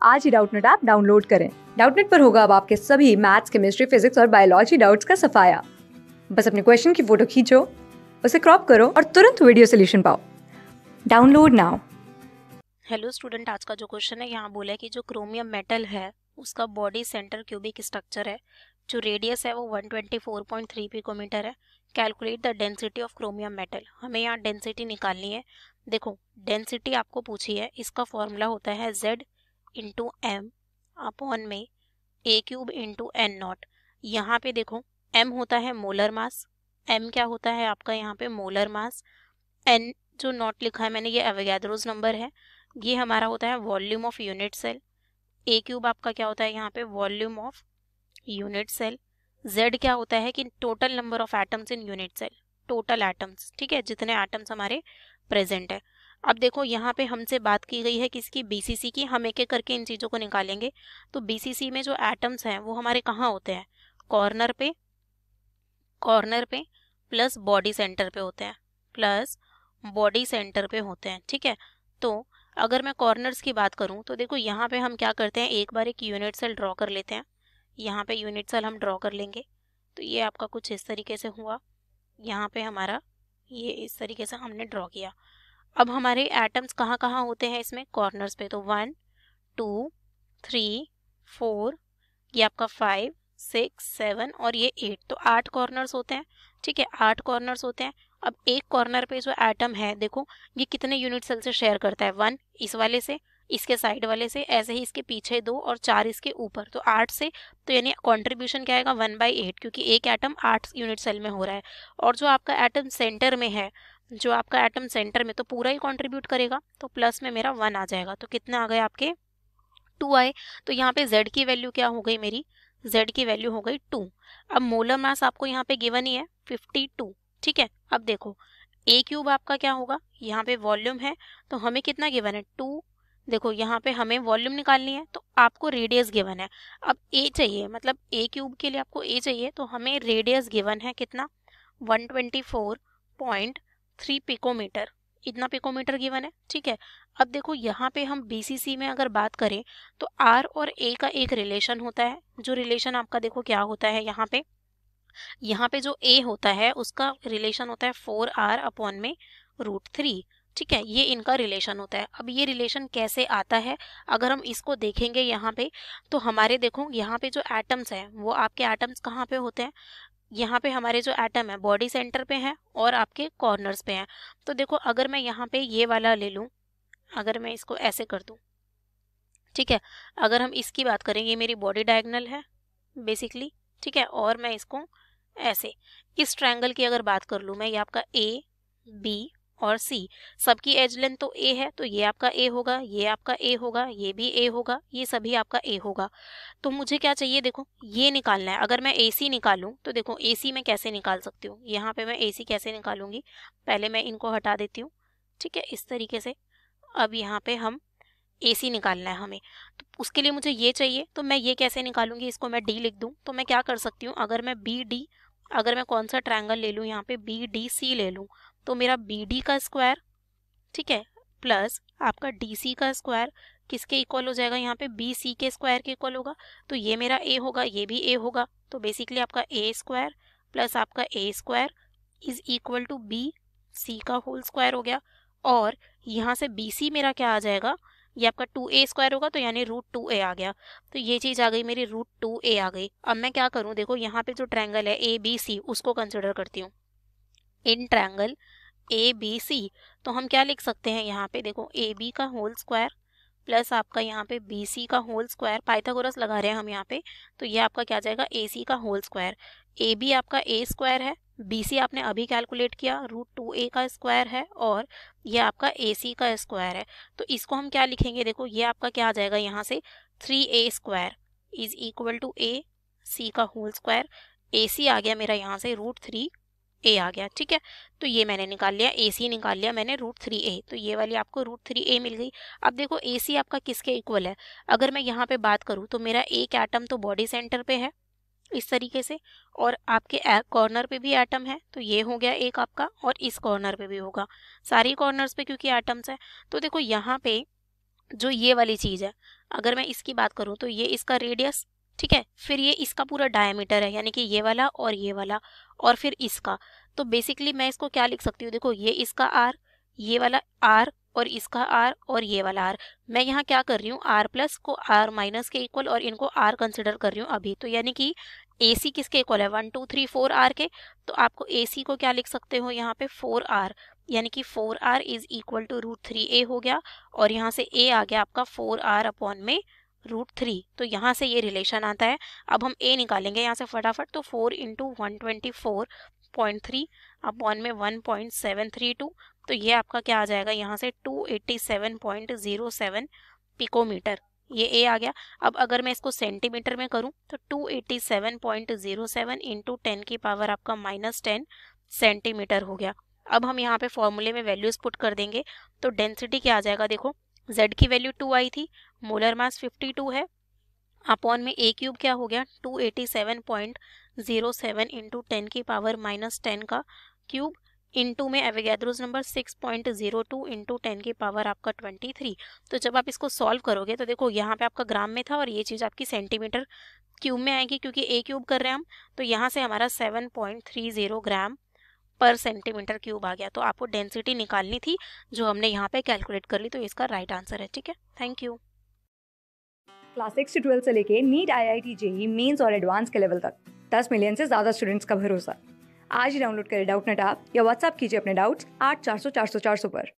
आज ही Doubtnut app download करें। Doubtnut पर होगा अब आपके सभी मैथ्स, केमिस्ट्री, फिजिक्स और बायोलॉजी डाउट्स का सफाया। बस अपने क्वेश्चन की फोटो खींचो, उसे क्रॉप करो और तुरंत वीडियो सोल्यूशन पाओ। Download now. हेलो स्टूडेंट, आज का जो क्वेश्चन है यहाँ बोला है कि जो क्रोमियम मेटल है उसका बॉडी सेंटर क्यूबिक स्ट्रक्चर है, जो रेडियस है वो 124.3 पिकोमीटर है। Calculate the density of chromium metal. हमें यहाँ डेंसिटी निकालनी है। देखो, डेंसिटी आपको पूछी है, इसका फॉर्मूला होता है Z इंटू एम अपॉन में ए क्यूब इंटू एन नॉट। यहाँ पे देखो m होता है मोलर मास, m क्या होता है आपका यहाँ पे मोलर मास, n जो नॉट लिखा है मैंने ये एवोगाड्रोस नंबर है, ये हमारा होता है volume of unit cell. A cube आपका क्या होता है यहाँ पे volume of unit cell. z क्या होता है कि total number of atoms in unit cell, total atoms, ठीक है, जितने एटम्स हमारे प्रेजेंट है। अब देखो यहाँ पे हमसे बात की गई है किसकी, बीसीसी की। हम एक एक करके इन चीज़ों को निकालेंगे। तो बीसीसी में जो एटम्स हैं वो हमारे कहाँ होते हैं, कॉर्नर पे प्लस बॉडी सेंटर पे होते हैं, प्लस बॉडी सेंटर पे होते हैं, ठीक है। तो अगर मैं कॉर्नर्स की बात करूं तो देखो यहाँ पे हम क्या करते हैं, एक बार एक यूनिट सेल ड्रॉ कर लेते हैं। यहाँ पे यूनिट सेल हम ड्रॉ कर लेंगे। तो ये आपका कुछ इस तरीके से हुआ, यहाँ पे हमारा ये इस तरीके से हमने ड्रॉ किया। अब हमारे एटम्स कहाँ कहाँ होते हैं इसमें, कॉर्नर्स पे। तो 1 2 3 4, ये आपका 5 6 7 और ये 8, तो 8 कॉर्नर्स होते हैं, ठीक है, 8 कॉर्नर्स होते हैं। अब एक कॉर्नर पे जो एटम है देखो ये कितने यूनिट सेल से शेयर करता है, 1 इस वाले से, इसके साइड वाले से, ऐसे ही इसके पीछे 2 और 4 इसके ऊपर, तो 8 से। तो यानी कॉन्ट्रीब्यूशन क्या आएगा 1/8, क्योंकि एक एटम 8 यूनिट सेल में हो रहा है। और जो आपका एटम सेंटर में है, जो आपका एटम सेंटर में, तो पूरा ही कंट्रीब्यूट करेगा, तो प्लस में मेरा 1 आ जाएगा। तो कितने आ गए आपके 2 आए। तो यहाँ पे Z की वैल्यू क्या हो गई मेरी, Z की वैल्यू हो गई 2। अब मोलर मास आपको यहाँ पे गिवन ही है 52, ठीक है। अब देखो ए क्यूब आपका क्या होगा, यहाँ पे वॉल्यूम है तो हमें कितना गिवन है 2। देखो यहाँ पे हमें वॉल्यूम निकालनी है तो आपको रेडियस गिवन है। अब ए चाहिए, मतलब ए क्यूब के लिए आपको ए चाहिए, तो हमें रेडियस गिवन है कितना 124.3 पिकोमीटर, इतना पिकोमीटर गिवन है, ठीक है। अब देखो यहाँ पे हम बीसीसी में अगर बात करें तो आर और ए का एक रिलेशन होता है, जो रिलेशन आपका देखो क्या होता है, यहाँ पे जो ए होता है उसका रिलेशन होता है 4r अपॉन में √3, ठीक है, ये इनका रिलेशन होता है। अब ये रिलेशन कैसे आता है, अगर हम इसको देखेंगे यहाँ पे, तो हमारे देखो यहाँ पे जो एटम्स हैं वो आपके एटम्स कहाँ पे होते हैं, यहाँ पे हमारे जो एटम है बॉडी सेंटर पे है और आपके कॉर्नर्स पे हैं। तो देखो अगर मैं यहाँ पे ये वाला ले लूँ, अगर मैं इसको ऐसे कर दूँ, ठीक है, अगर हम इसकी बात करें, ये मेरी बॉडी डायगोनल है बेसिकली, ठीक है, और मैं इसको ऐसे, इस ट्रायंगल की अगर बात कर लूँ मैं, ये आपका ए बी और सी, सबकी एज लेंथ तो ए है, तो ये आपका ए होगा, ये आपका ए होगा, ये भी ए होगा, ये सभी आपका ए होगा। तो मुझे क्या चाहिए, देखो ये निकालना है। अगर मैं ए सी निकालूं तो देखो ए सी मैं कैसे निकाल सकती हूँ, यहाँ पे मैं ए सी कैसे निकालूंगी, पहले मैं इनको हटा देती हूँ, ठीक है, इस तरीके से। अब यहाँ पे हम ए सी निकालना है हमें, तो उसके लिए मुझे ये चाहिए, तो मैं ये कैसे निकालूंगी, इसको मैं डी लिख दूं। तो मैं क्या कर सकती हूँ, अगर मैं बी डी, अगर मैं कौन सा ट्रायंगल ले लूँ, यहाँ पे बी डी सी ले लूँ, तो मेरा बी डी का स्क्वायर, ठीक है, प्लस आपका डी सी का स्क्वायर किसके इक्वल हो जाएगा, यहाँ पे बी सी के स्क्वायर के इक्वल होगा। तो ये मेरा ए होगा, ये भी ए होगा, तो बेसिकली आपका ए स्क्वायर प्लस आपका A square is equal to B C का होल स्क्वायर हो गया। और यहाँ से बी सी मेरा क्या आ जाएगा, ये आपका 2a स्क्वायर होगा, तो यानी √2a आ गया। तो ये चीज़ आ गई मेरी √2a आ गई। अब मैं क्या करूँ, देखो यहाँ पे जो ट्रायंगल है ए बी सी उसको कंसिडर करती हूँ, in triangle A B C. तो हम क्या लिख सकते हैं, यहाँ पे देखो ए बी का होल स्क्वायर प्लस आपका यहाँ पे बी सी का होल स्क्वायर, पाइथागोरस लगा रहे हैं हम यहाँ पे, तो ये आपका क्या जाएगा ए सी का होल स्क्वायर। ए बी आपका ए स्क्वायर है, बी सी आपने अभी कैलकुलेट किया √2a का स्क्वायर है, और ये आपका ए सी का स्क्वायर है। तो इसको हम क्या लिखेंगे, देखो ये आपका क्या आ जाएगा, यहाँ से 3a square is equal to A C का होल स्क्वायर। ए सी आ गया मेरा यहाँ से √3a आ गया, ठीक है। तो ये मैंने निकाल लिया, ए सी निकाल लिया मैंने √3a, तो ये वाली आपको √3a मिल गई। अब देखो ए सी आपका किसके इक्वल है, अगर मैं यहाँ पे बात करूँ तो मेरा एक एटम तो बॉडी सेंटर पे है इस तरीके से, और आपके कॉर्नर पे भी एटम है, तो ये हो गया एक आपका, और इस कॉर्नर पे भी होगा, सारी कॉर्नर्स पे क्योंकि एटम्स है। तो देखो यहाँ पे जो ये वाली चीज़ है, अगर मैं इसकी बात करूँ तो ये इसका रेडियस, ठीक है, फिर ये इसका पूरा डायमीटर है, यानी कि ये वाला और ये वाला, और फिर इसका। तो बेसिकली मैं इसको क्या लिख सकती हूँ, देखो ये इसका आर, ये वाला आर, और इसका आर, और ये वाला आर। मैं यहाँ क्या कर रही हूँ, आर प्लस को आर माइनस के इक्वल और इनको आर कंसिडर कर रही हूँ अभी। तो यानी कि ए सी किसके इक्वल है, 1 2 3 4 आर के। तो आपको ए सी को क्या लिख सकते हो यहाँ पे 4 आर, यानी कि 4 are is equal to √3a हो गया, और यहाँ से a आ गया आपका 4 आर अपॉन में √3। तो यहाँ से ये रिलेशन आता है। अब हम a निकालेंगे यहाँ से फटाफट, तो 4 इंटू 124.3 अपॉन में 1.732, तो ये आपका क्या आ जाएगा यहाँ से 287.07 पिकोमीटर, ये a आ गया। अब अगर मैं इसको सेंटीमीटर में करूँ तो 287.07 इंटू 10 की पावर आपका -10 सेंटीमीटर हो गया। अब हम यहाँ पे फॉर्मूले में वैल्यूज पुट कर देंगे, तो डेंसिटी क्या आ जाएगा, देखो z की वैल्यू 2 आई थी, मोलर मास 52 है, अपॉन में a क्यूब क्या हो गया 287.07 इंटू 10 की पावर -10 का क्यूब, इंटू में एवोगैड्रोस नंबर 6.02 इंटू 10 की पावर आपका 23। तो जब आप इसको सॉल्व करोगे तो देखो यहाँ पे आपका ग्राम में था और ये चीज़ आपकी सेंटीमीटर क्यूब में आएगी, क्योंकि a क्यूब कर रहे हैं हम। तो यहाँ से हमारा 7.30 ग्राम पर सेंटीमीटर क्यूब आ गया। तो आपको डेंसिटी निकालनी थी, जो हमने यहाँ पे कैलकुलेट कर ली, तो इसका राइट आंसर है। ठीक है, थैंक यू। क्लास 6 से 12 से लेके नीट, IIT, JEE मेंस और एडवांस के लेवल तक 10 मिलियन से ज़्यादा स्टूडेंट्स का भरोसा। आज ही डाउनलोड करें डाउटनेट ऐप या व्हाट्सएप कीजिए अपने डाउट्स 8400 400 400 पर।